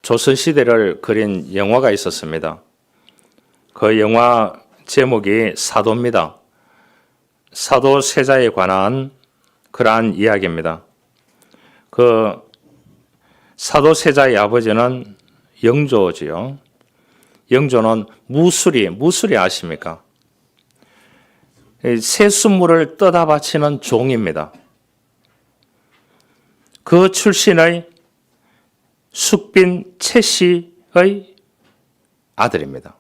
조선시대를 그린 영화가 있었습니다. 그 영화 제목이 사도입니다. 사도 세자에 관한 그러한 이야기입니다. 그 사도 세자의 아버지는 영조지요. 영조는 무술이 아십니까? 새순물을 떠다 바치는 종입니다. 그 출신의 숙빈 최씨의 아들입니다.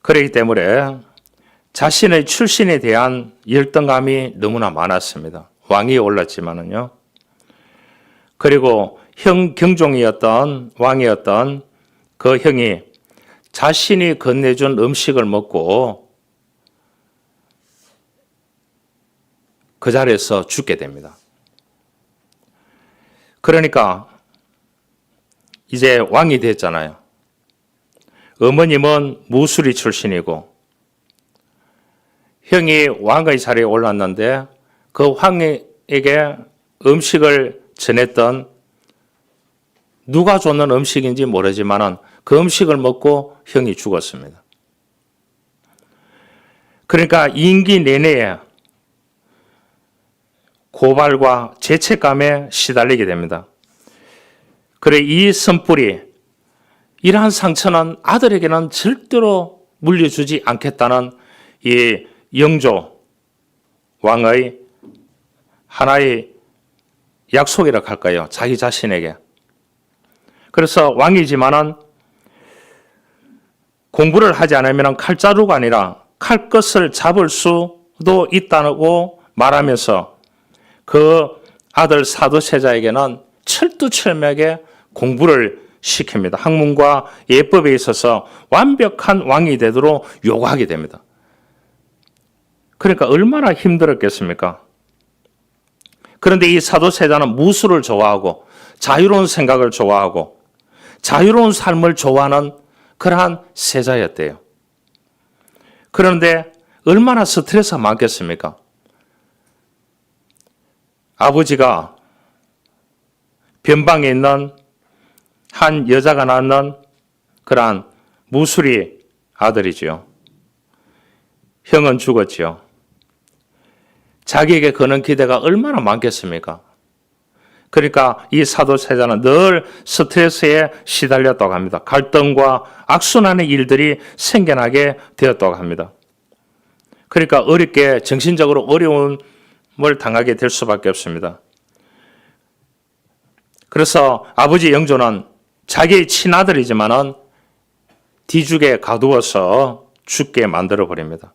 그렇기 때문에 자신의 출신에 대한 열등감이 너무나 많았습니다. 왕이 올랐지만은요. 그리고 경종이었던 왕이었던 그 형이 자신이 건네준 음식을 먹고 그 자리에서 죽게 됩니다. 그러니까 이제 왕이 됐잖아요. 어머님은 무술이 출신이고 형이 왕의 자리에 올랐는데 그 왕에게 음식을 전했던 누가 줬는 음식인지 모르지만 그 음식을 먹고 형이 죽었습니다. 그러니까 임기 내내에 고발과 죄책감에 시달리게 됩니다. 그래 이 선불이 이러한 상처는 아들에게는 절대로 물려주지 않겠다는 이 영조 왕의 하나의 약속이라고 할까요? 자기 자신에게. 그래서 왕이지만은 공부를 하지 않으면 칼자루가 아니라 칼끝을 잡을 수도 있다고 말하면서 그 아들 사도세자에게는 철두철미하게 공부를 시킵니다. 학문과 예법에 있어서 완벽한 왕이 되도록 요구하게 됩니다. 그러니까 얼마나 힘들었겠습니까? 그런데 이 사도세자는 무술을 좋아하고 자유로운 생각을 좋아하고 자유로운 삶을 좋아하는 그러한 세자였대요. 그런데 얼마나 스트레스가 많겠습니까? 아버지가 변방에 있는 한 여자가 낳는 그러한 무술이 아들이지요. 형은 죽었지요. 자기에게 거는 기대가 얼마나 많겠습니까? 그러니까 이 사도세자는 늘 스트레스에 시달렸다고 합니다. 갈등과 악순환의 일들이 생겨나게 되었다고 합니다. 그러니까 어렵게 정신적으로 어려움을 당하게 될 수밖에 없습니다. 그래서 아버지 영조는 자기의 친아들이지만은 뒤죽에 가두어서 죽게 만들어 버립니다.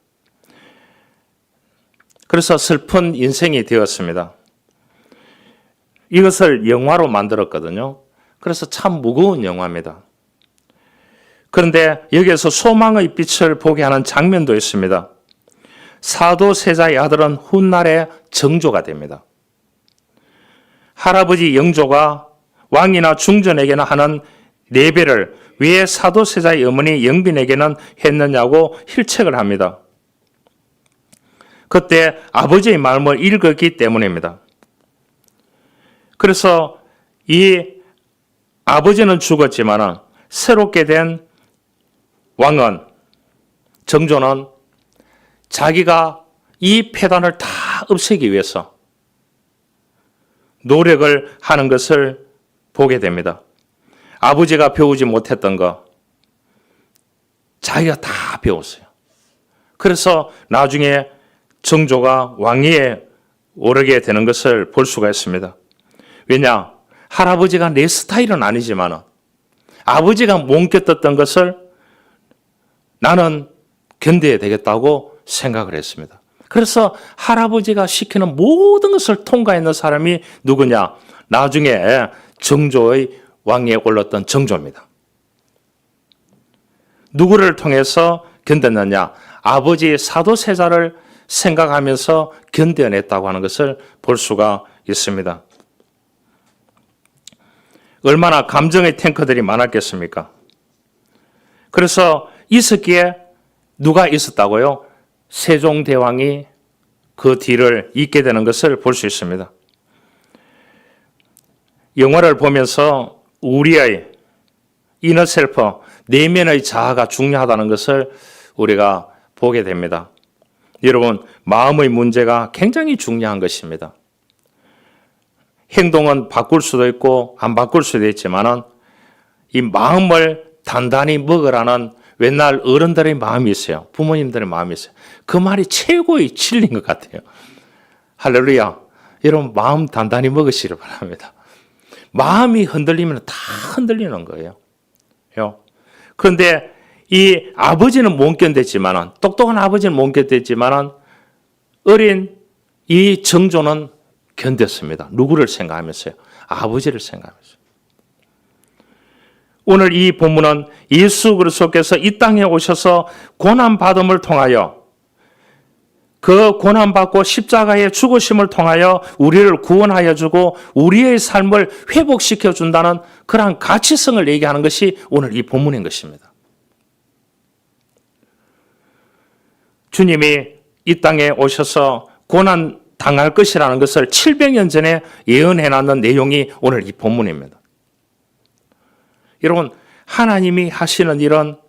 그래서 슬픈 인생이 되었습니다. 이것을 영화로 만들었거든요. 그래서 참 무거운 영화입니다. 그런데 여기에서 소망의 빛을 보게 하는 장면도 있습니다. 사도세자의 아들은 훗날에 정조가 됩니다. 할아버지 영조가 왕이나 중전에게는 하는 내배를 왜 사도세자의 어머니 영빈에게는 했느냐고 힐책을 합니다. 그때 아버지의 마음을 읽었기 때문입니다. 그래서 이 아버지는 죽었지만 새롭게 된 왕은 정조는 자기가 이 폐단을 다 없애기 위해서 노력을 하는 것을 보게 됩니다. 아버지가 배우지 못했던 거 자기가 다 배웠어요. 그래서 나중에 정조가 왕위에 오르게 되는 것을 볼 수가 있습니다. 왜냐? 할아버지가 내 스타일은 아니지만 아버지가 몽켰던 것을 나는 견뎌야 되겠다고 생각을 했습니다. 그래서 할아버지가 시키는 모든 것을 통과했는 사람이 누구냐? 나중에 정조의 왕위에 올랐던 정조입니다. 누구를 통해서 견뎠느냐? 아버지 사도세자를 생각하면서 견뎌냈다고 하는 것을 볼 수가 있습니다. 얼마나 감정의 탱커들이 많았겠습니까? 그래서 있었기에 누가 있었다고요? 세종대왕이 그 뒤를 잇게 되는 것을 볼 수 있습니다. 영화를 보면서 우리의 이너 셀프, 내면의 자아가 중요하다는 것을 우리가 보게 됩니다. 여러분, 마음의 문제가 굉장히 중요한 것입니다. 행동은 바꿀 수도 있고 안 바꿀 수도 있지만은 이 마음을 단단히 먹으라는 옛날 어른들의 마음이 있어요. 부모님들의 마음이 있어요. 그 말이 최고의 진리인 것 같아요. 할렐루야. 여러분, 마음 단단히 먹으시길 바랍니다. 마음이 흔들리면 다 흔들리는 거예요. 그런데 이 아버지는 못 견뎠지만은, 똑똑한 아버지는 못 견뎠지만은, 어린 이 정조는 견뎠습니다. 누구를 생각하면서요? 아버지를 생각하면서. 오늘 이 본문은 예수 그리스도께서 이 땅에 오셔서 고난받음을 통하여 그 고난받고 십자가의 죽으심을 통하여 우리를 구원하여 주고 우리의 삶을 회복시켜 준다는 그러한 가치성을 얘기하는 것이 오늘 이 본문인 것입니다. 주님이 이 땅에 오셔서 고난 당할 것이라는 것을 700년 전에 예언해 놨는 내용이 오늘 이 본문입니다. 여러분, 하나님이 하시는 이런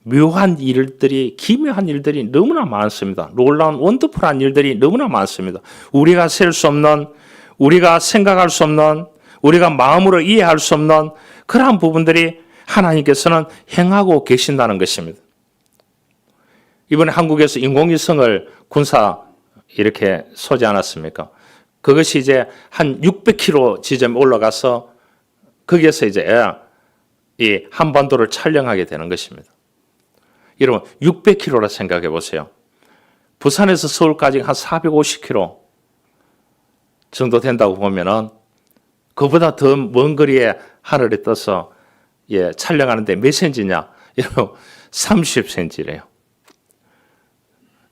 묘한 일들이, 기묘한 일들이 너무나 많습니다. 놀라운 원더풀한 일들이 너무나 많습니다. 우리가 셀 수 없는, 우리가 생각할 수 없는, 우리가 마음으로 이해할 수 없는 그러한 부분들이 하나님께서는 행하고 계신다는 것입니다. 이번에 한국에서 인공위성을 군사 이렇게 쏘지 않았습니까? 그것이 이제 한 600km 지점에 올라가서 거기에서 이제 이 한반도를 촬영하게 되는 것입니다. 여러분, 600km라 생각해 보세요. 부산에서 서울까지 한 450km 정도 된다고 보면은 그보다 더 먼 거리에 하늘에 떠서 촬영하는데 몇 cm냐? 여러분, 30cm래요.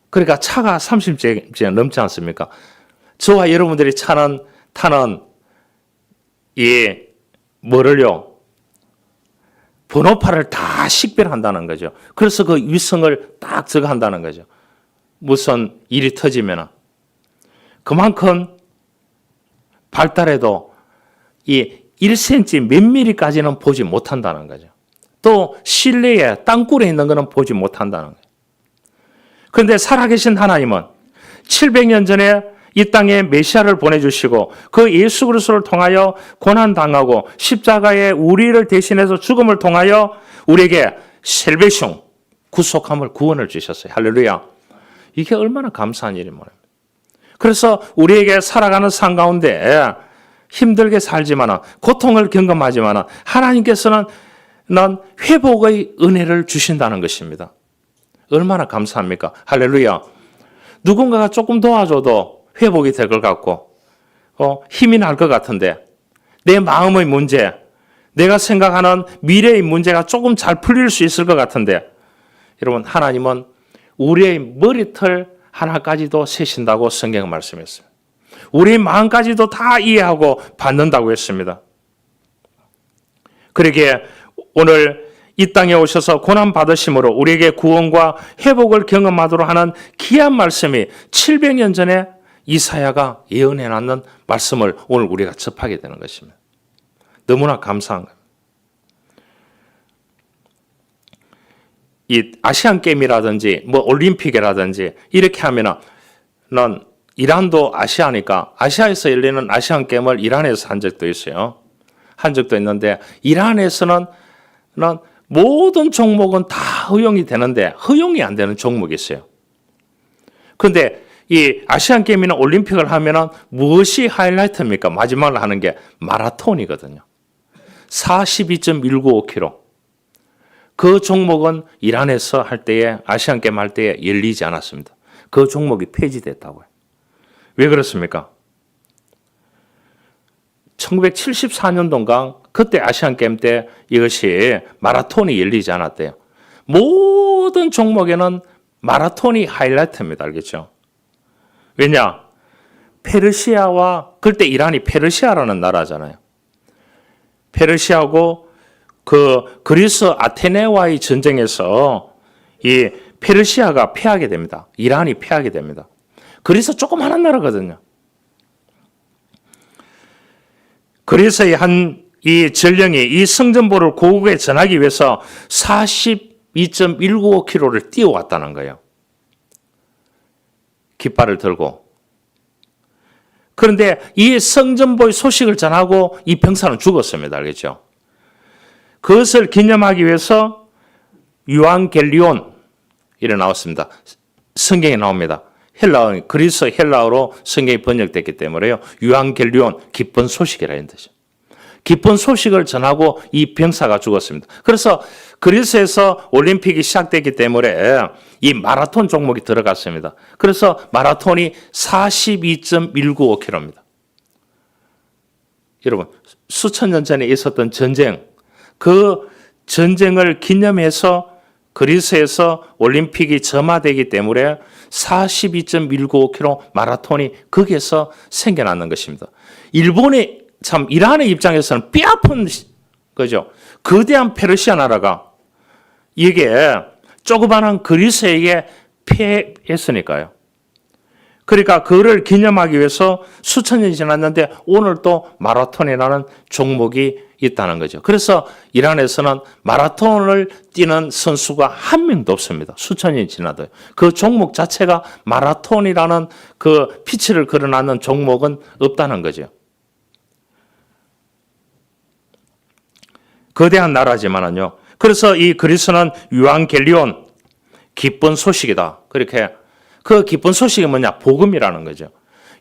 그러니까 차가 30cm 넘지 않습니까? 저와 여러분들이 타는 뭐를요? 번호판을 다 식별한다는 거죠. 그래서 그 위성을 딱 저거 한다는 거죠. 무슨 일이 터지면 그만큼 발달해도 이 1cm 몇 mm까지는 보지 못한다는 거죠. 또 실내에 땅굴에 있는 것은 보지 못한다는 거예요. 그런데 살아계신 하나님은 700년 전에 이 땅에 메시아를 보내주시고 그 예수 그리스도를 통하여 고난당하고 십자가에 우리를 대신해서 죽음을 통하여 우리에게 셀베숑, 구속함을, 구원을 주셨어요. 할렐루야. 이게 얼마나 감사한 일이 뭐랍니다. 그래서 우리에게 살아가는 삶 가운데 힘들게 살지만 고통을 경험하지만 하나님께서는 회복의 은혜를 주신다는 것입니다. 얼마나 감사합니까? 할렐루야. 누군가가 조금 도와줘도 회복이 될 것 같고 힘이 날 것 같은데 내 마음의 문제, 내가 생각하는 미래의 문제가 조금 잘 풀릴 수 있을 것 같은데 여러분, 하나님은 우리의 머리털 하나까지도 세신다고 성경은 말씀했어요. 우리의 마음까지도 다 이해하고 받는다고 했습니다. 그러기에 오늘 이 땅에 오셔서 고난받으심으로 우리에게 구원과 회복을 경험하도록 하는 귀한 말씀이 700년 전에 이사야가 예언해놨는 말씀을 오늘 우리가 접하게 되는 것입니다. 너무나 감사한 겁니다. 이 아시안 게임이라든지 올림픽이라든지 이렇게 하면은 난 이란도 아시아니까 아시아에서 열리는 아시안 게임을 이란에서 한 적도 있어요. 한 적도 있는데 이란에서는 모든 종목은 다 허용이 되는데 허용이 안 되는 종목이 있어요. 그런데 이 아시안 게임이나 올림픽을 하면은 무엇이 하이라이트입니까? 마지막으로 하는 게 마라톤이거든요. 42.195km. 그 종목은 이란에서 할 때에 아시안 게임 할 때에 열리지 않았습니다. 그 종목이 폐지됐다고요. 왜 그렇습니까? 1974년도인가 그때 아시안 게임 때 이것이 마라톤이 열리지 않았대요. 모든 종목에는 마라톤이 하이라이트입니다. 알겠죠? 왜냐? 페르시아와 그때 이란이 페르시아라는 나라잖아요. 페르시아하고 그 그리스 아테네와의 전쟁에서 이 페르시아가 패하게 됩니다. 이란이 패하게 됩니다. 그리스 조그마한 나라거든요. 그리스의 한 이 전령이 이 성전보를 고국에 전하기 위해서 42.195km를 뛰어왔다는 거예요. 깃발을 들고. 그런데 이 성전보의 소식을 전하고 이 병사는 죽었습니다. 알겠죠? 그것을 기념하기 위해서 유앙겔리온 이래 나왔습니다. 성경에 나옵니다. 그리스 헬라어로 성경이 번역됐기 때문에요. 유앙겔리온, 기쁜 소식이라는 뜻이죠. 기쁜 소식을 전하고 이 병사가 죽었습니다. 그래서 그리스에서 올림픽이 시작됐기 때문에 이 마라톤 종목이 들어갔습니다. 그래서 마라톤이 42.195km입니다. 여러분, 수천 년 전에 있었던 전쟁, 그 전쟁을 기념해서 그리스에서 올림픽이 점화되기 때문에 42.195km 마라톤이 거기에서 생겨나는 것입니다. 일본의 참 이란의 입장에서는 뼈아픈 거죠. 거대한 페르시아 나라가 이게 조그마한 그리스에게 패했으니까요. 그러니까 그를 기념하기 위해서 수천 년이 지났는데 오늘 또 마라톤이라는 종목이 있다는 거죠. 그래서 이란에서는 마라톤을 뛰는 선수가 한 명도 없습니다. 수천 년이 지나도요. 그 종목 자체가 마라톤이라는 그 피치를 걸어놨는 종목은 없다는 거죠. 거대한 나라지만은요. 그래서 이 그리스는 유앙겔리온, 기쁜 소식이다. 그렇게 그 기쁜 소식이 뭐냐? 복음이라는 거죠.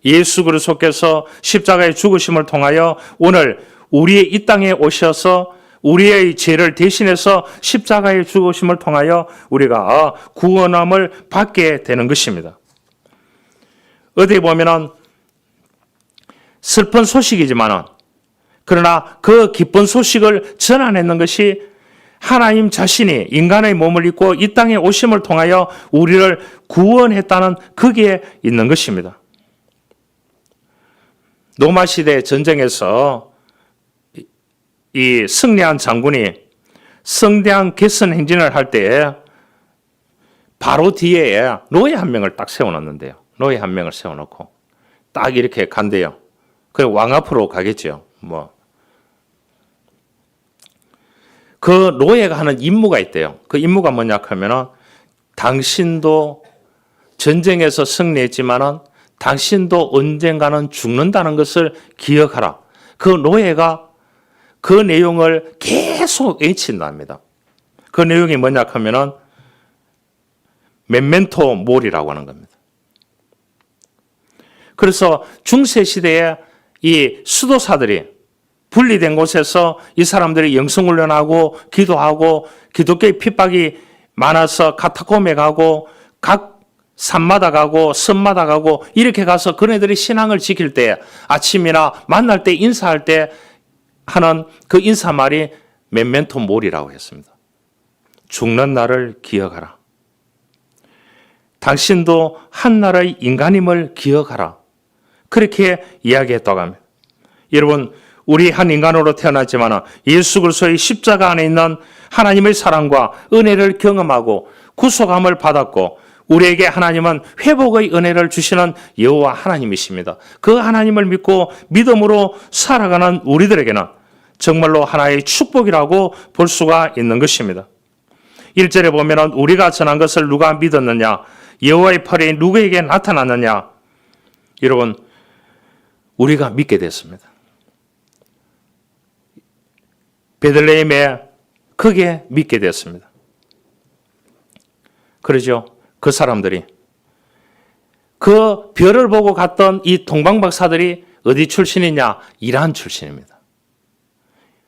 예수 그리스도께서 십자가의 죽으심을 통하여 오늘 우리의 이 땅에 오셔서 우리의 죄를 대신해서 십자가의 죽으심을 통하여 우리가 구원함을 받게 되는 것입니다. 어디 보면은 슬픈 소식이지만은 그러나 그 기쁜 소식을 전하는 것이 하나님 자신이 인간의 몸을 입고 이 땅에 오심을 통하여 우리를 구원했다는 거기에 있는 것입니다. 로마 시대 전쟁에서 이 승리한 장군이 성대한 개선 행진을 할 때 바로 뒤에 노예 한 명을 딱 세워놨는데요. 노예 한 명을 세워놓고 딱 이렇게 간대요. 그래 왕 앞으로 가겠죠. 그 노예가 하는 임무가 있대요. 그 임무가 뭐냐 하면은 당신도 전쟁에서 승리했지만은 당신도 언젠가는 죽는다는 것을 기억하라. 그 노예가 그 내용을 계속 외친답니다. 그 내용이 뭐냐 하면은 멤멘토 모리라고 하는 겁니다. 그래서 중세시대에 이 수도사들이 분리된 곳에서 이 사람들이 영성훈련하고 기도하고 기독교의 핍박이 많아서 카타콤에 가고 각 산마다 가고 섬마다 가고 이렇게 가서 그네들이 신앙을 지킬 때 아침이나 만날 때 인사할 때 하는 그 인사말이 멤멘토 모리라고 했습니다. 죽는 날을 기억하라. 당신도 한나라의 인간임을 기억하라. 그렇게 이야기했다고 합니다. 여러분, 우리 한 인간으로 태어났지만 예수 그리스도의 십자가 안에 있는 하나님의 사랑과 은혜를 경험하고 구속함을 받았고 우리에게 하나님은 회복의 은혜를 주시는 여호와 하나님이십니다. 그 하나님을 믿고 믿음으로 살아가는 우리들에게는 정말로 하나의 축복이라고 볼 수가 있는 것입니다. 1절에 보면 우리가 전한 것을 누가 믿었느냐? 여호와의 팔이 누구에게 나타났느냐? 여러분, 우리가 믿게 됐습니다. 베들레헴에 크게 믿게 됐습니다. 그러죠. 그 사람들이 그 별을 보고 갔던 이 동방박사들이 어디 출신이냐? 이란 출신입니다.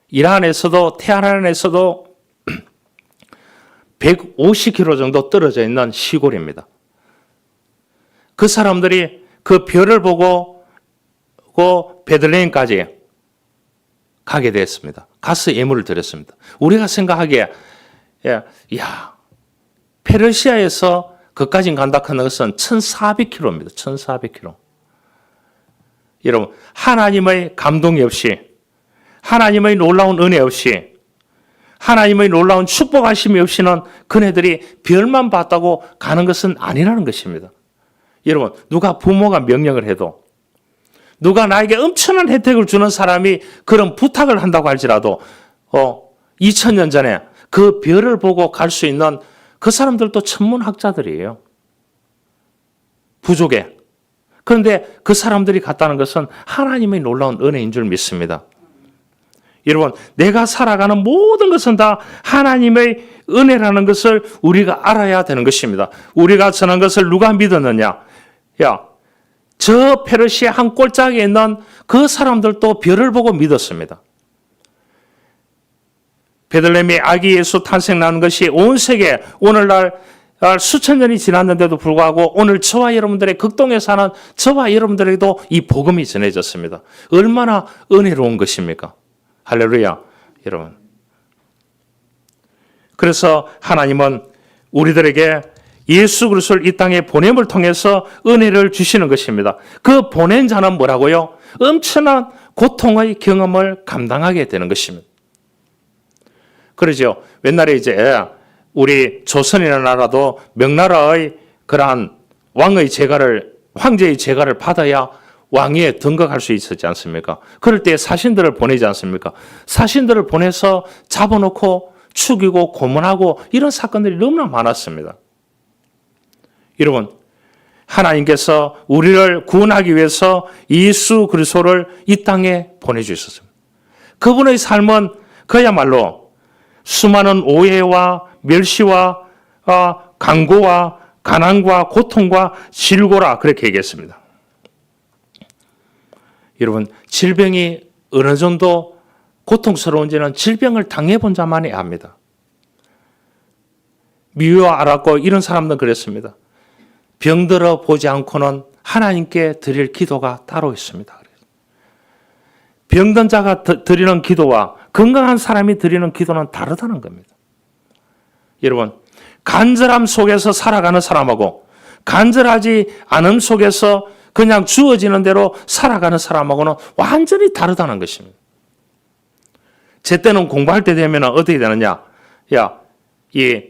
이란에서도 테헤란에서도 150km 정도 떨어져 있는 시골입니다. 그 사람들이 그 별을 보고 베들레헴까지 가게 됐습니다. 가서 예물을 드렸습니다. 우리가 생각하기에 페르시아에서 그까지 간다 하는 것은 1400km입니다. 1400km. 여러분, 하나님의 감동이 없이 하나님의 놀라운 은혜 없이 하나님의 놀라운 축복하심이 없이는 그네들이 별만 봤다고 가는 것은 아니라는 것입니다. 여러분, 누가 부모가 명령을 해도 누가 나에게 엄청난 혜택을 주는 사람이 그런 부탁을 한다고 할지라도 2000년 전에 그 별을 보고 갈 수 있는 그 사람들도 천문학자들이에요. 부족에. 그런데 그 사람들이 갔다는 것은 하나님의 놀라운 은혜인 줄 믿습니다. 여러분, 내가 살아가는 모든 것은 다 하나님의 은혜라는 것을 우리가 알아야 되는 것입니다. 우리가 전한 것을 누가 믿었느냐? 저 페르시아 한 꼴짝에 있는 그 사람들도 별을 보고 믿었습니다. 베들레헴의 아기 예수 탄생나는 것이 온 세계 오늘날 수천 년이 지났는데도 불구하고 오늘 저와 여러분들의 극동에 사는 저와 여러분들에게도 이 복음이 전해졌습니다. 얼마나 은혜로운 것입니까? 할렐루야, 여러분. 그래서 하나님은 우리들에게 예수 그리스도를 이 땅에 보냄을 통해서 은혜를 주시는 것입니다. 그 보낸 자는 뭐라고요? 엄청난 고통의 경험을 감당하게 되는 것입니다. 그러죠. 옛날에 이제 우리 조선이라는 나라도 명나라의 그러한 황제의 제가를 받아야 왕위에 등극할 수 있었지 않습니까? 그럴 때 사신들을 보내지 않습니까? 사신들을 보내서 잡아놓고 죽이고 고문하고 이런 사건들이 너무나 많았습니다. 여러분, 하나님께서 우리를 구원하기 위해서 예수 그리스도를 이 땅에 보내주셨습니다. 그분의 삶은 그야말로 수많은 오해와 멸시와 강고와 가난과 고통과 질고라 그렇게 얘기했습니다. 여러분, 질병이 어느 정도 고통스러운지는 질병을 당해본 자만이 압니다. 미유와 아랍고 이런 사람들은 그랬습니다. 병들어 보지 않고는 하나님께 드릴 기도가 따로 있습니다. 병든 자가 드리는 기도와 건강한 사람이 드리는 기도는 다르다는 겁니다. 여러분, 간절함 속에서 살아가는 사람하고 간절하지 않음 속에서 그냥 주어지는 대로 살아가는 사람하고는 완전히 다르다는 것입니다. 제때는 공부할 때 되면 어떻게 되느냐? 이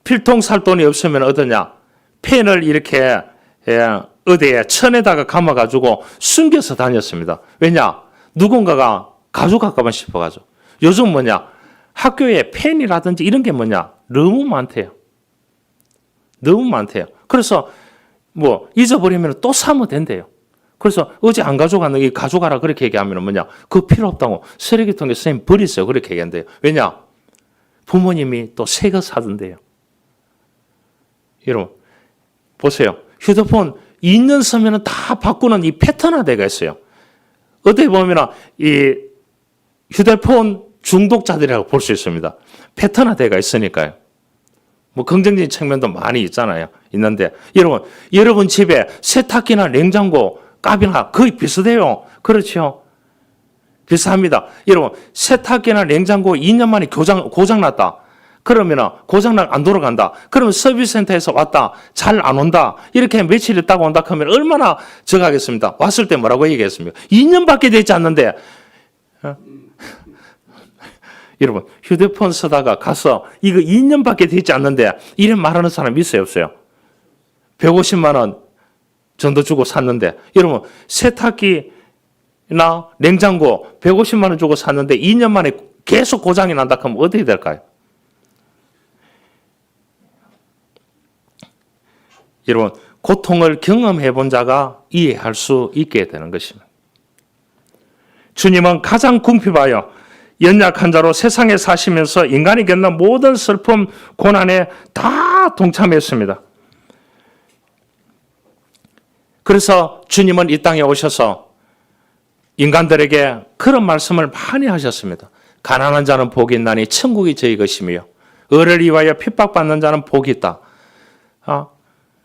필통 살 돈이 없으면 어떠냐? 펜을 이렇게 어디에 천에다가 감아가지고 숨겨서 다녔습니다. 왜냐? 누군가가 가져갈까봐 싶어가지고. 요즘 학교에 펜이라든지 이런 게 너무 많대요. 너무 많대요. 그래서 잊어버리면 또 사면 된대요. 그래서 어제 안 가져갔는데 이 가져가라 그렇게 얘기하면 그거 필요 없다고 쓰레기통에 선생님 버리세요. 그렇게 얘기한대요. 왜냐? 부모님이 또 새 거 사준대요. 여러분, 보세요. 휴대폰 2년 쓰면 다 바꾸는 이 패턴화되어 있어요. 어떻게 보면 이 휴대폰 중독자들이라고 볼 수 있습니다. 패턴화되어 있으니까요. 긍정적인 측면도 많이 있는데 여러분 집에 세탁기나 냉장고 값이나 거의 비슷해요. 그렇죠? 비슷합니다. 여러분, 세탁기나 냉장고 2년 만에 고장났다. 그러면 고장난 안 돌아간다. 그러면 서비스센터에서 왔다. 잘 안 온다. 이렇게 며칠 있다가 온다 하면 얼마나 저가겠습니까? 왔을 때 뭐라고 얘기했습니까? 2년밖에 되지 않는데. 여러분, 휴대폰 쓰다가 가서 이거 2년밖에 되지 않는데 이런 말하는 사람 있어요, 없어요? 150만 원 정도 주고 샀는데 여러분, 세탁기나 냉장고 150만 원 주고 샀는데 2년 만에 계속 고장이 난다 하면 어떻게 될까요? 여러분, 고통을 경험해 본 자가 이해할 수 있게 되는 것입니다. 주님은 가장 궁핍하여 연약한 자로 세상에 사시면서 인간이 겪는 모든 슬픔, 고난에 다 동참했습니다. 그래서 주님은 이 땅에 오셔서 인간들에게 그런 말씀을 많이 하셨습니다. 가난한 자는 복이 있나니 천국이 저희 것이며 의를 위하여 핍박받는 자는 복이 있다.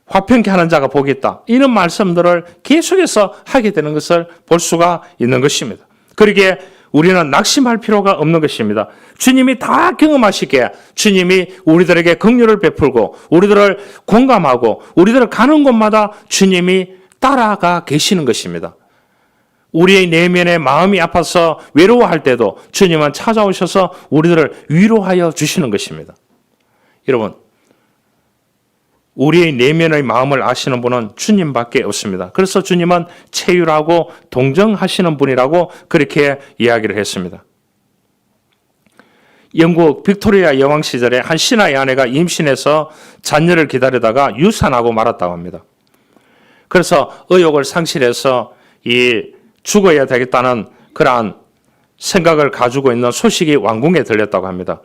화평케 하는 자가 복이 있다. 이런 말씀들을 계속해서 하게 되는 것을 볼 수가 있는 것입니다. 그러기에 우리는 낙심할 필요가 없는 것입니다. 주님이 다 경험하시기에 주님이 우리들에게 긍휼을 베풀고 우리들을 공감하고 우리들을 가는 곳마다 주님이 따라가 계시는 것입니다. 우리의 내면의 마음이 아파서 외로워할 때도 주님은 찾아오셔서 우리들을 위로하여 주시는 것입니다. 여러분, 우리의 내면의 마음을 아시는 분은 주님밖에 없습니다. 그래서 주님은 체휼하고 동정하시는 분이라고 그렇게 이야기를 했습니다. 영국 빅토리아 여왕 시절에 한 신하의 아내가 임신해서 자녀를 기다리다가 유산하고 말았다고 합니다. 그래서 의욕을 상실해서 죽어야 되겠다는 그러한 생각을 가지고 있는 소식이 왕궁에 들렸다고 합니다.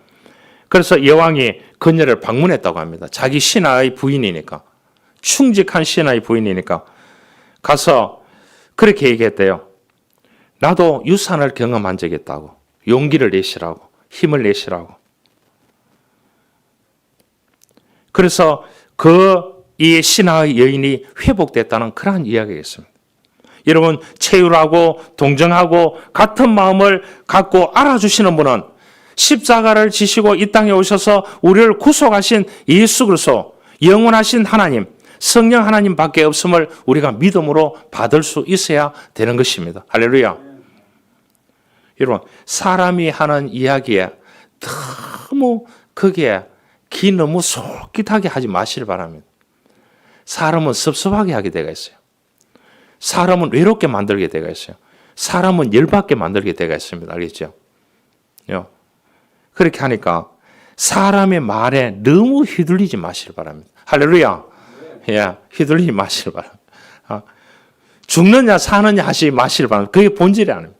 그래서 여왕이 그녀를 방문했다고 합니다. 자기 신하의 부인이니까, 충직한 신하의 부인이니까 가서 그렇게 얘기했대요. 나도 유산을 경험한 적이 있다고. 용기를 내시라고, 힘을 내시라고. 그래서 이 신하의 여인이 회복됐다는 그러한 이야기가 있습니다. 여러분, 체휼하고 동정하고 같은 마음을 갖고 알아주시는 분은 십자가를 지시고 이 땅에 오셔서 우리를 구속하신 예수 그리스도, 영원하신 하나님, 성령 하나님밖에 없음을 우리가 믿음으로 받을 수 있어야 되는 것입니다. 할렐루야. 여러분, 사람이 하는 이야기에 너무 거기에 귀 너무 솔깃하게 하지 마시길 바랍니다. 사람은 섭섭하게 하게 되어 있어요. 사람은 외롭게 만들게 되어 있어요. 사람은 열받게 만들게 되어 있습니다. 알겠죠? 그렇게 하니까 사람의 말에 너무 휘둘리지 마시길 바랍니다. 할렐루야. 예, 휘둘리지 마시길 바랍니다. 죽느냐 사느냐 하시지 마시길 바랍니다. 그게 본질이 아닙니다.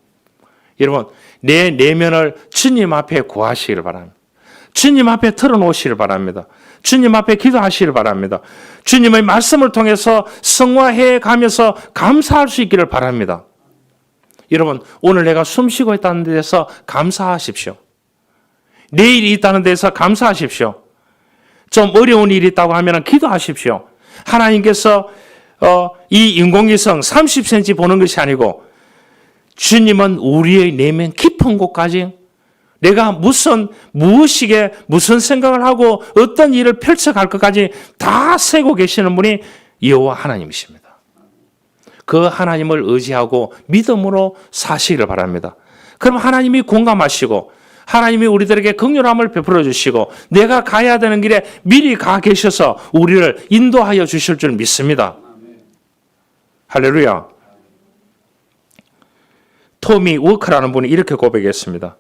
여러분, 내 내면을 주님 앞에 구하시길 바랍니다. 주님 앞에 털어놓으시길 바랍니다. 주님 앞에 기도하시길 바랍니다. 주님의 말씀을 통해서 성화해 가면서 감사할 수 있기를 바랍니다. 여러분, 오늘 내가 숨쉬고 있다는 데서 감사하십시오. 내일이 있다는 데서 감사하십시오. 좀 어려운 일이 있다고 하면 기도하십시오. 하나님께서 이 인공위성 30cm 보는 것이 아니고 주님은 우리의 내면 깊은 곳까지 내가 무슨 생각을 하고 어떤 일을 펼쳐갈 것까지 다 세고 계시는 분이 여호와 하나님이십니다. 그 하나님을 의지하고 믿음으로 사시기를 바랍니다. 그럼 하나님이 공감하시고 하나님이 우리들에게 긍휼함을 베풀어 주시고 내가 가야 되는 길에 미리 가 계셔서 우리를 인도하여 주실 줄 믿습니다. 할렐루야. 토미 워커라는 분이 이렇게 고백했습니다.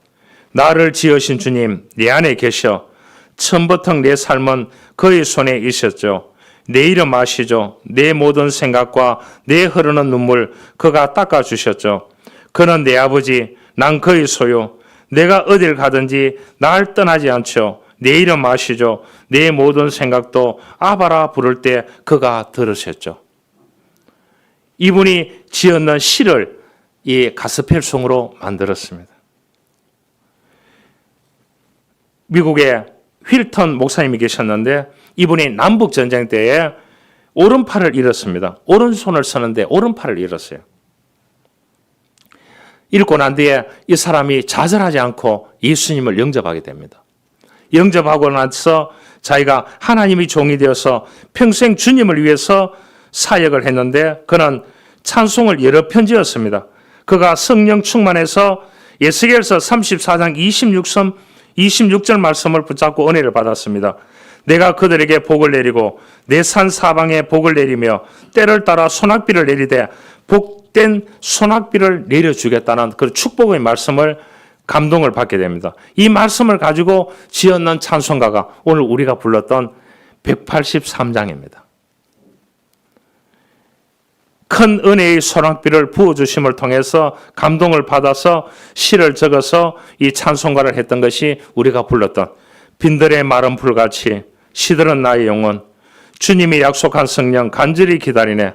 나를 지으신 주님, 내 안에 계셔. 처음부터 내 삶은 그의 손에 있었죠. 내 이름 아시죠? 내 모든 생각과 내 흐르는 눈물 그가 닦아주셨죠. 그는 내 아버지, 난 그의 소유. 내가 어딜 가든지 날 떠나지 않죠. 내 이름 아시죠? 내 모든 생각도 아바라 부를 때 그가 들으셨죠. 이분이 지었는 시를 이 가스펠송으로 만들었습니다. 미국에 휠턴 목사님이 계셨는데 이분이 남북전쟁 때에 오른팔을 잃었습니다. 오른손을 쓰는데 오른팔을 잃었어요. 잃고 난 뒤에 이 사람이 좌절하지 않고 예수님을 영접하게 됩니다. 영접하고 나서 자기가 하나님의 종이 되어서 평생 주님을 위해서 사역을 했는데 그는 찬송을 여러 편 지었습니다. 그가 성령 충만해서 에스겔서 34장 26절 말씀을 붙잡고 은혜를 받았습니다. 내가 그들에게 복을 내리고 내 산 사방에 복을 내리며 때를 따라 소낙비를 내리되 복된 소낙비를 내려주겠다는 그 축복의 말씀을 감동을 받게 됩니다. 이 말씀을 가지고 지었는 찬송가가 오늘 우리가 불렀던 183장입니다. 큰 은혜의 소낙비를 부어주심을 통해서 감동을 받아서 시를 적어서 이 찬송가를 했던 것이 우리가 불렀던 빈들의 마른 풀같이 시들은 나의 영혼 주님이 약속한 성령 간절히 기다리네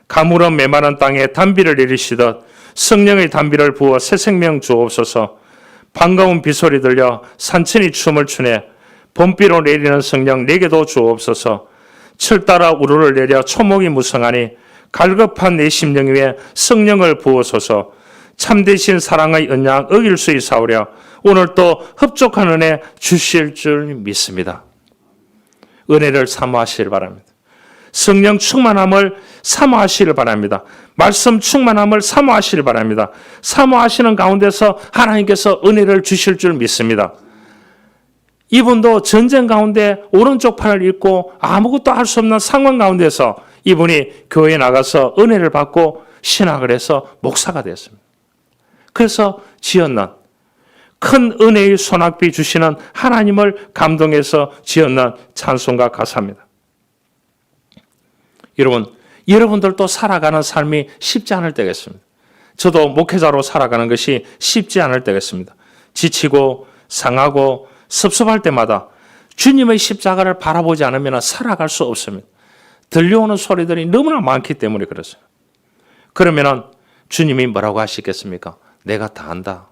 가물은 메마른 땅에 단비를 내리시듯 성령의 단비를 부어 새 생명 주옵소서. 반가운 비소리 들려 산천이 춤을 추네 봄비로 내리는 성령 내게도 주옵소서. 철 따라 우르를 내려 초목이 무성하니 갈급한 내 심령 위에 성령을 부어소서. 참되신 사랑의 언약 어길 수 있사오랴. 오늘 또 흡족한 은혜 주실 줄 믿습니다. 은혜를 사모하시길 바랍니다. 성령 충만함을 사모하시길 바랍니다. 말씀 충만함을 사모하시길 바랍니다. 사모하시는 가운데서 하나님께서 은혜를 주실 줄 믿습니다. 이분도 전쟁 가운데 오른쪽 팔을 잃고 아무것도 할 수 없는 상황 가운데서 이분이 교회에 나가서 은혜를 받고 신학을 해서 목사가 됐습니다. 그래서 지었는 큰 은혜의 소낙비 주시는 하나님을 감동해서 지었는 찬송가 가사입니다. 여러분들도 살아가는 삶이 쉽지 않을 때겠습니다. 저도 목회자로 살아가는 것이 쉽지 않을 때겠습니다. 지치고 상하고 섭섭할 때마다 주님의 십자가를 바라보지 않으면 살아갈 수 없습니다. 들려오는 소리들이 너무나 많기 때문에 그렇습니다. 그러면 주님이 뭐라고 하시겠습니까? 내가 다 안다.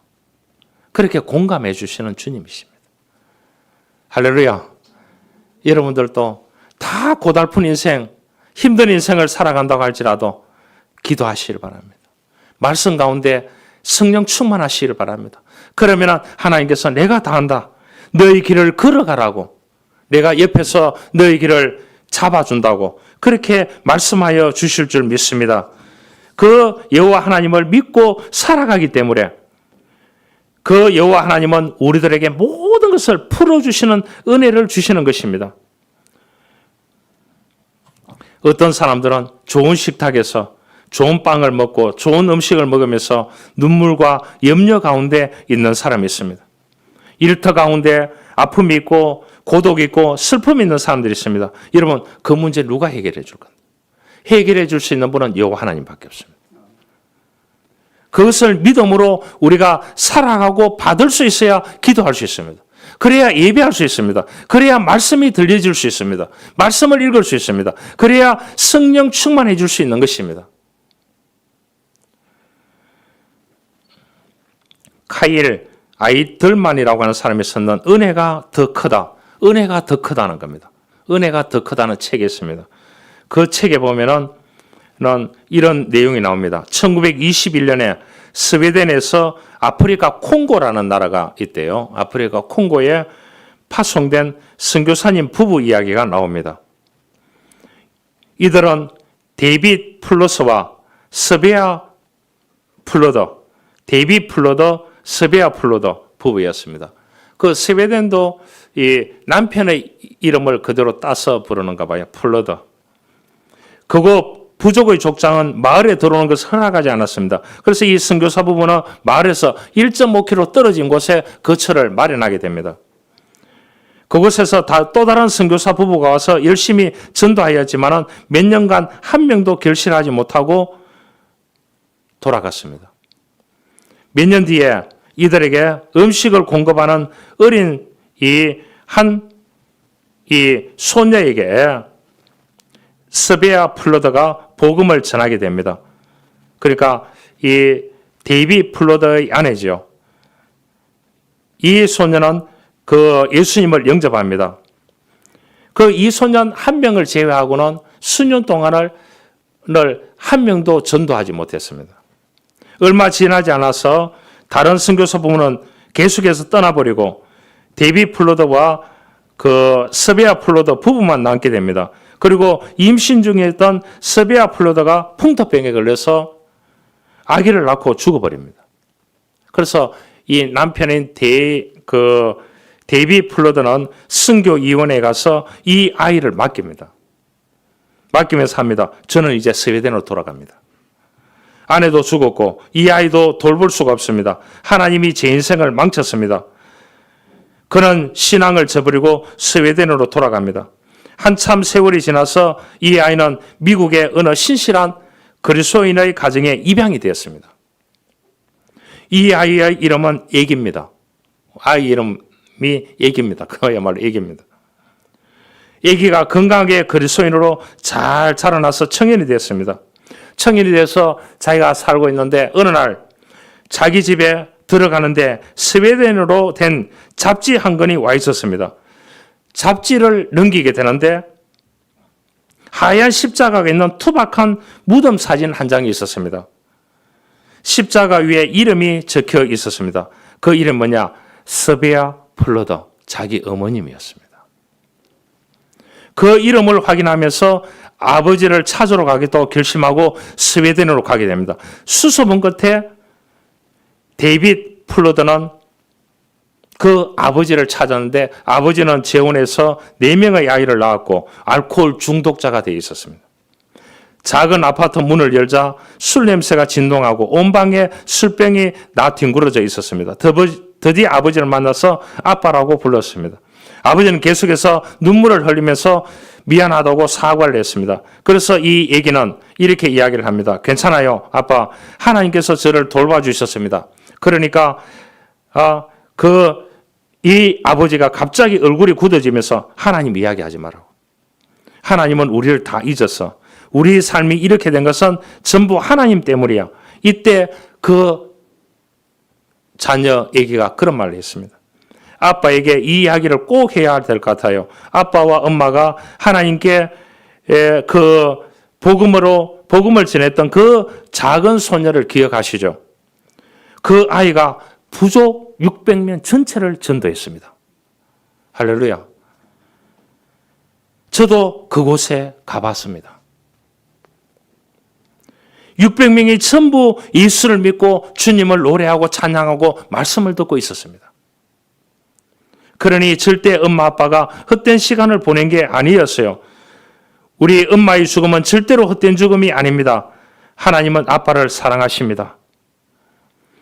그렇게 공감해 주시는 주님이십니다. 할렐루야. 여러분들도 다 고달픈 인생, 힘든 인생을 살아간다고 할지라도 기도하시길 바랍니다. 말씀 가운데 성령 충만하시길 바랍니다. 그러면 하나님께서 내가 다 한다. 너희 길을 걸어가라고. 내가 옆에서 너희 길을 잡아준다고 그렇게 말씀하여 주실 줄 믿습니다. 그 여호와 하나님을 믿고 살아가기 때문에 그 여호와 하나님은 우리들에게 모든 것을 풀어주시는 은혜를 주시는 것입니다. 어떤 사람들은 좋은 식탁에서 좋은 빵을 먹고 좋은 음식을 먹으면서 눈물과 염려 가운데 있는 사람이 있습니다. 일터 가운데 아픔이 있고 고독이 있고 슬픔이 있는 사람들이 있습니다. 여러분, 그 문제 누가 해결해 줄 건가? 해결해 줄 수 있는 분은 여호와 하나님밖에 없습니다. 그것을 믿음으로 우리가 살아가고 받을 수 있어야 기도할 수 있습니다. 그래야 예배할 수 있습니다. 그래야 말씀이 들려질 수 있습니다. 말씀을 읽을 수 있습니다. 그래야 성령 충만해 줄 수 있는 것입니다. 카일 아이들만이라고 하는 사람이 썼는 은혜가 더 크다. 은혜가 더 크다는 겁니다. 은혜가 더 크다는 책이 있습니다. 그 책에 보면은 이런 내용이 나옵니다. 1921년에 스웨덴에서 아프리카 콩고라는 나라가 있대요. 아프리카 콩고에 파송된 선교사님 부부 이야기가 나옵니다. 이들은 데이빗 플러스와 스베아 플로더, 데이빗 플로더, 스베아 플로더 부부였습니다. 그 스웨덴도 이 남편의 이름을 그대로 따서 부르는가 봐요. 플로더. 그거 부족의 족장은 마을에 들어오는 것을 허락하지 않았습니다. 그래서 이 선교사 부부는 마을에서 1.5km 떨어진 곳에 거처를 마련하게 됩니다. 그곳에서 또 다른 선교사 부부가 와서 열심히 전도하였지만 몇 년간 한 명도 결실하지 못하고 돌아갔습니다. 몇 년 뒤에 이들에게 음식을 공급하는 어린 이 소녀에게 스베아 플로더가 복음을 전하게 됩니다. 그러니까 이 데이빗 플로더의 아내죠. 이 소녀는 그 예수님을 영접합니다. 그 이 소년 한 명을 제외하고는 수년 동안을 한 명도 전도하지 못했습니다. 얼마 지나지 않아서 다른 선교사 부부는 계속해서 떠나버리고 데이빗 플로더와 그 스베아 플로더 부부만 남게 됩니다. 그리고 임신 중에 있던 스베아 플로더가 풍토병에 걸려서 아기를 낳고 죽어버립니다. 그래서 이 남편인 데이빗 플로더는 선교위원회에 가서 이 아이를 맡깁니다. 맡기면서 합니다. 저는 이제 스웨덴으로 돌아갑니다. 아내도 죽었고 이 아이도 돌볼 수가 없습니다. 하나님이 제 인생을 망쳤습니다. 그는 신앙을 저버리고 스웨덴으로 돌아갑니다. 한참 세월이 지나서 이 아이는 미국의 어느 신실한 그리스도인의 가정에 입양이 되었습니다. 이 아이의 이름은 애기입니다. 아이 이름이 애기입니다. 그야말로 애기입니다. 애기가 건강하게 그리스도인으로 잘 자라나서 청년이 되었습니다. 청년이 돼서 자기가 살고 있는데 어느 날 자기 집에 들어가는데 스웨덴으로 된 잡지 한 권이 와 있었습니다. 잡지를 넘기게 되는데 하얀 십자가가 있는 투박한 무덤 사진 한 장이 있었습니다. 십자가 위에 이름이 적혀 있었습니다. 그 이름 뭐냐? 스베아 플로더, 자기 어머님이었습니다. 그 이름을 확인하면서 아버지를 찾으러 가기도 결심하고 스웨덴으로 가게 됩니다. 수소문 끝에 데이빗 플로더는 그 아버지를 찾았는데 아버지는 재혼해서 4명의 아이를 낳았고 알코올 중독자가 되어 있었습니다. 작은 아파트 문을 열자 술 냄새가 진동하고 온 방에 술병이 뒹굴어져 있었습니다. 드디어 아버지를 만나서 아빠라고 불렀습니다. 아버지는 계속해서 눈물을 흘리면서 미안하다고 사과를 했습니다. 그래서 이 얘기는 이렇게 이야기를 합니다. 괜찮아요, 아빠. 하나님께서 저를 돌봐주셨습니다. 그러니까 이 아버지가 갑자기 얼굴이 굳어지면서 하나님 이야기하지 말라고. 하나님은 우리를 다 잊었어. 우리 삶이 이렇게 된 것은 전부 하나님 때문이야. 이때 그 자녀 애기가 그런 말을 했습니다. 아빠에게 이 이야기를 꼭 해야 될 것 같아요. 아빠와 엄마가 하나님께 그 복음을 전했던 그 작은 소녀를 기억하시죠? 그 아이가 부족 600명 전체를 전도했습니다. 할렐루야. 저도 그곳에 가봤습니다. 600명이 전부 예수를 믿고 주님을 노래하고 찬양하고 말씀을 듣고 있었습니다. 그러니 절대 엄마 아빠가 헛된 시간을 보낸 게 아니었어요. 우리 엄마의 죽음은 절대로 헛된 죽음이 아닙니다. 하나님은 아빠를 사랑하십니다.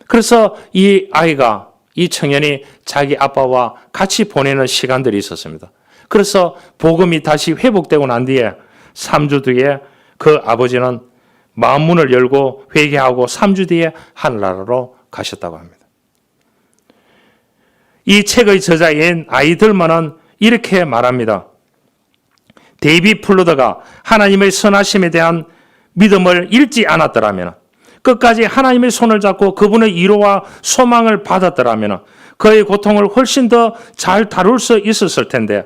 그래서 이 아이가, 이 청년이 자기 아빠와 같이 보내는 시간들이 있었습니다. 그래서 복음이 다시 회복되고 난 뒤에 3주 뒤에 그 아버지는 마음문을 열고 회개하고 3주 뒤에 하늘나라로 가셨다고 합니다. 이 책의 저자인 아이들만은 이렇게 말합니다. 데이비 플루더가 하나님의 선하심에 대한 믿음을 잃지 않았더라면, 끝까지 하나님의 손을 잡고 그분의 위로와 소망을 받았더라면 그의 고통을 훨씬 더 잘 다룰 수 있었을 텐데,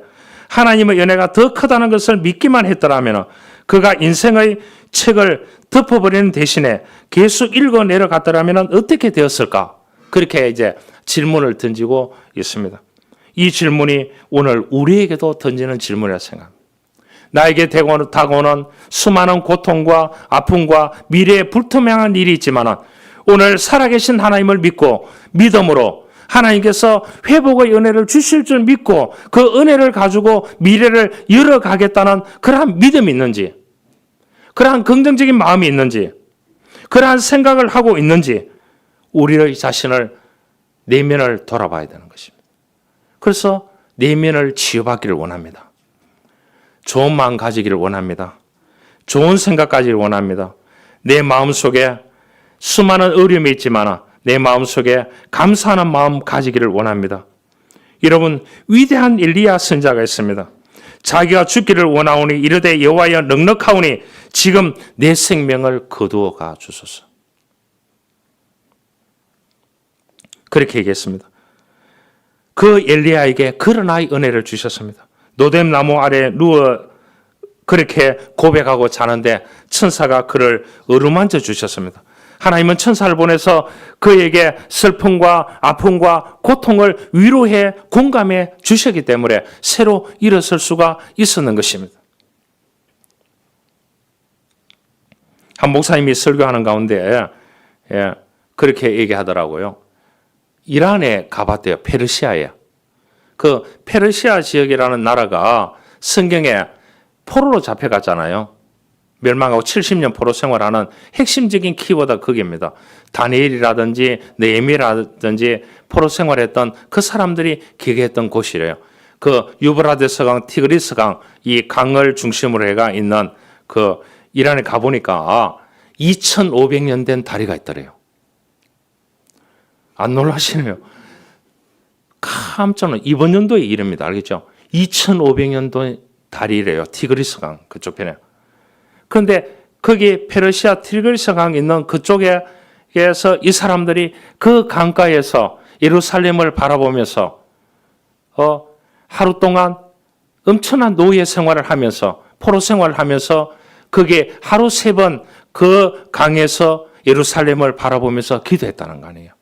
하나님의 은혜가 더 크다는 것을 믿기만 했더라면 그가 인생의 책을 덮어버리는 대신에 계속 읽어 내려갔더라면 어떻게 되었을까? 그렇게 이제 질문을 던지고 있습니다. 이 질문이 오늘 우리에게도 던지는 질문이라 생각합니다. 나에게 다가오는 수많은 고통과 아픔과 미래에 불투명한 일이 있지만 오늘 살아계신 하나님을 믿고 믿음으로 하나님께서 회복의 은혜를 주실 줄 믿고 그 은혜를 가지고 미래를 열어가겠다는 그러한 믿음이 있는지, 그러한 긍정적인 마음이 있는지, 그러한 생각을 하고 있는지 우리의 자신을 내면을 돌아봐야 되는 것입니다. 그래서 내면을 치유받기를 원합니다. 좋은 마음 가지기를 원합니다. 좋은 생각 가지기를 원합니다. 내 마음속에 수많은 어려움이 있지만 내 마음속에 감사하는 마음 가지기를 원합니다. 여러분, 위대한 엘리야 선지자가 있습니다. 자기가 죽기를 원하오니 이르되 여호와여 넉넉하오니 지금 내 생명을 거두어 가 주소서. 그렇게 얘기했습니다. 그 엘리야에게 그런 아이 은혜를 주셨습니다. 노뎀 나무 아래 누워 그렇게 고백하고 자는데 천사가 그를 어루만져 주셨습니다. 하나님은 천사를 보내서 그에게 슬픔과 아픔과 고통을 위로해 공감해 주셨기 때문에 새로 일어설 수가 있었는 것입니다. 한 목사님이 설교하는 가운데 그렇게 얘기하더라고요. 이란에 가봤대요. 페르시아에. 그 페르시아 지역이라는 나라가 성경에 포로로 잡혀갔잖아요. 멸망하고 70년 포로 생활하는 핵심적인 키워드가 거기입니다. 다니엘이라든지 느헤미야라든지 포로 생활했던 그 사람들이 기거했던 곳이래요. 그 유브라데스 강, 티그리스 강, 이 강을 중심으로 해가 있는 그 이란에 가보니까 2500년 된 다리가 있더래요. 안 놀라시네요. 깜짝 놀라. 이번 연도에 이릅니다. 알겠죠? 2500년도 다리래요. 티그리스 강 그쪽 편에. 그런데 거기 페르시아 티그리스 강 있는 그쪽에서 이 사람들이 그 강가에서 예루살렘을 바라보면서 하루 동안 엄청난 노예 생활을 하면서 포로 생활을 하면서 그게 하루 3번 그 강에서 예루살렘을 바라보면서 기도했다는 거 아니에요.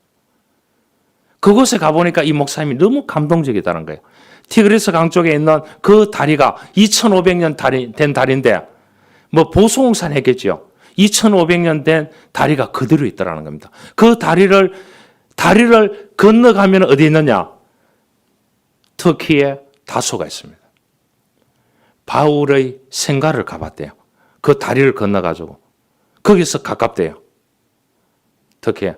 그곳에 가보니까 이 목사님이 너무 감동적이다는 거예요. 티그리스 강 쪽에 있는 그 다리가 2500년 된 다리인데 뭐 보수공산 했겠죠. 2500년 된 다리가 그대로 있더라는 겁니다. 그 다리를 건너가면 어디 있느냐? 터키에 다소가 있습니다. 바울의 생가를 가봤대요. 그 다리를 건너가지고 거기서 가깝대요. 터키에.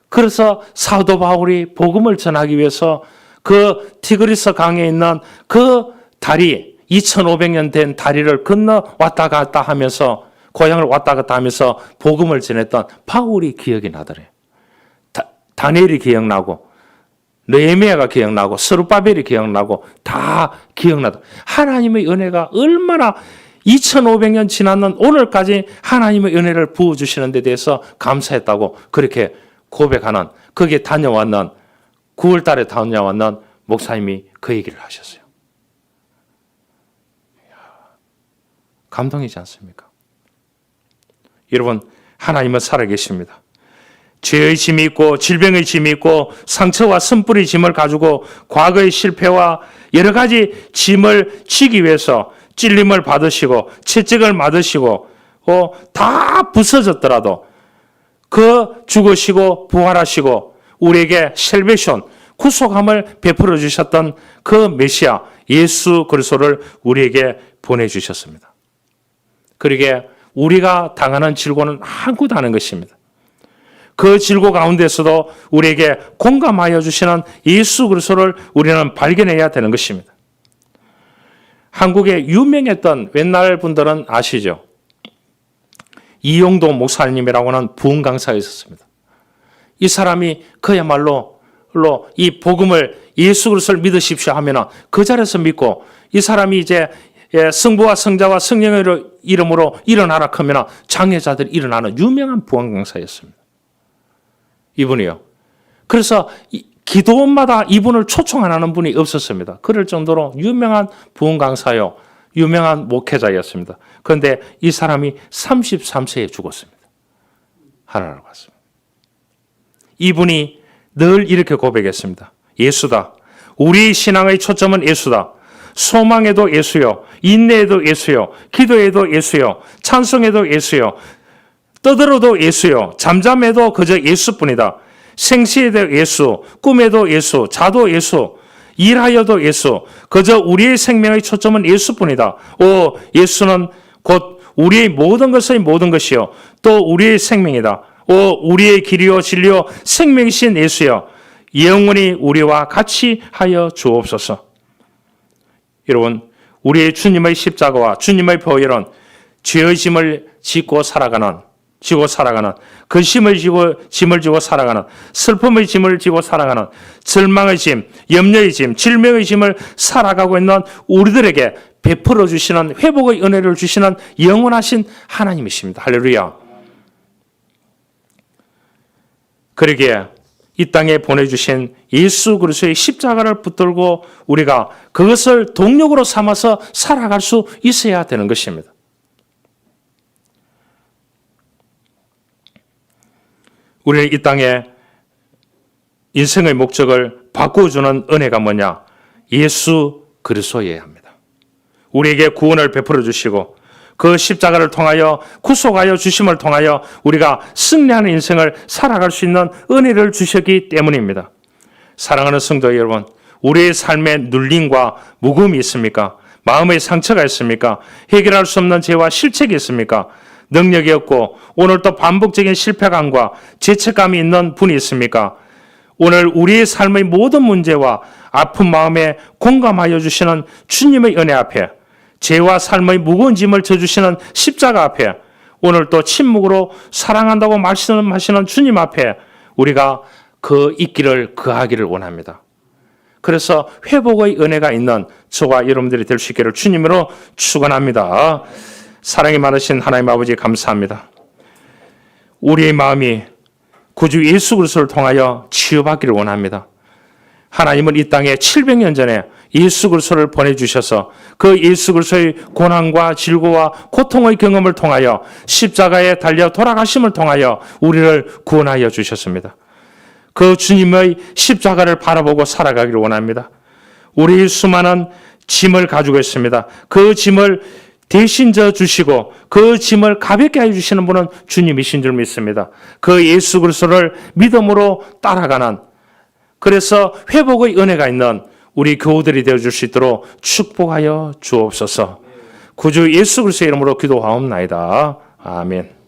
그래서 사도 바울이 복음을 전하기 위해서 그 티그리스 강에 있는 그 다리, 2500년 된 다리를 건너 왔다 갔다 하면서 고향을 왔다 갔다 하면서 복음을 전했던 바울이 기억이 나더래요. 다니엘이 기억나고 느헤미야가 기억나고 스룹바벨이 기억나고 다 기억나다. 하나님의 은혜가 얼마나 2500년 지났는 오늘까지 하나님의 은혜를 부어주시는 데 대해서 감사했다고 그렇게 고백하는, 거기에 다녀왔는 9월 달에 다녀왔는 목사님이 그 얘기를 하셨어요. 감동이지 않습니까? 여러분, 하나님은 살아계십니다. 죄의 짐이 있고 질병의 짐이 있고 상처와 쓴뿌리 짐을 가지고 과거의 실패와 여러 가지 짐을 지기 위해서 찔림을 받으시고 채찍을 맞으시고 다 부서졌더라도 그 죽으시고 부활하시고 우리에게 셀베이션, 구속함을 베풀어 주셨던 그 메시아 예수 그리스도를 우리에게 보내주셨습니다. 그러기에 우리가 당하는 질고는 한구도 아닌 것입니다. 그 질고 가운데서도 우리에게 공감하여 주시는 예수 그리스도를 우리는 발견해야 되는 것입니다. 한국에 유명했던 옛날 분들은 아시죠? 이용도 목사님이라고 하는 부흥 강사가 있었습니다. 이 사람이 그야말로 이 복음을 예수 그리스도를 믿으십시오 하면 그 자리에서 믿고 이 사람이 이제 성부와 성자와 성령의 이름으로 일어나라 하면 장애자들이 일어나는 유명한 부흥 강사였습니다. 이분이요. 그래서 기도원마다 이분을 초청 안 하는 분이 없었습니다. 그럴 정도로 유명한 부흥 강사요. 유명한 목회자였습니다. 그런데 이 사람이 33세에 죽었습니다. 하나님을 봤습니다. 이분이 늘 이렇게 고백했습니다. 예수다. 우리 신앙의 초점은 예수다. 소망에도 예수요. 인내에도 예수요. 기도에도 예수요. 찬송에도 예수요. 떠들어도 예수요. 잠잠해도 그저 예수뿐이다. 생시에도 예수, 꿈에도 예수, 자도 예수, 일하여도 예수. 그저 우리의 생명의 초점은 예수뿐이다. 예수는 곧 우리의 모든 것의 모든 것이요. 또 우리의 생명이다. 우리의 길이요 진리요 생명이신 예수여. 영원히 우리와 같이 하여 주옵소서. 여러분, 우리의 주님의 십자가와 주님의 보혈은 죄의 짐을 지고 살아가는 근심의 짐을 지고 살아가는 슬픔의 짐을 지고 살아가는 절망의 짐, 염려의 짐, 질병의 짐을 살아가고 있는 우리들에게 베풀어 주시는 회복의 은혜를 주시는 영원하신 하나님이십니다. 할렐루야. 그러기에 이 땅에 보내주신 예수 그리스도의 십자가를 붙들고 우리가 그것을 동력으로 삼아서 살아갈 수 있어야 되는 것입니다. 우리는 이 땅에 인생의 목적을 바꾸어주는 은혜가 뭐냐? 예수 그리스도여야 합니다. 우리에게 구원을 베풀어 주시고 그 십자가를 통하여 구속하여 주심을 통하여 우리가 승리하는 인생을 살아갈 수 있는 은혜를 주셨기 때문입니다. 사랑하는 성도 여러분, 우리의 삶에 눌림과 무거움이 있습니까? 마음의 상처가 있습니까? 해결할 수 없는 죄와 실책이 있습니까? 능력이 없고 오늘 또 반복적인 실패감과 죄책감이 있는 분이 있습니까? 오늘 우리의 삶의 모든 문제와 아픈 마음에 공감하여 주시는 주님의 은혜 앞에, 죄와 삶의 무거운 짐을 져주시는 십자가 앞에, 오늘 또 침묵으로 사랑한다고 말씀하시는 주님 앞에 우리가 그 있기를 거하기를 원합니다. 그래서 회복의 은혜가 있는 저와 여러분들이 될 수 있기를 주님으로 축원합니다. 사랑이 많으신 하나님 아버지 감사합니다. 우리의 마음이 구주 예수 그리스도를 통하여 치유받기를 원합니다. 하나님은 이 땅에 700년 전에 예수 그리스도를 보내주셔서 그 예수 그리스도의 고난과 질고와 고통의 경험을 통하여 십자가에 달려 돌아가심을 통하여 우리를 구원하여 주셨습니다. 그 주님의 십자가를 바라보고 살아가기를 원합니다. 우리 수많은 짐을 가지고 있습니다. 그 짐을 대신 져 주시고 그 짐을 가볍게 해주시는 분은 주님이신 줄 믿습니다. 그 예수 그리스도를 믿음으로 따라가는, 그래서 회복의 은혜가 있는 우리 교우들이 되어줄 수 있도록 축복하여 주옵소서. 구주 예수 그리스도의 이름으로 기도하옵나이다. 아멘.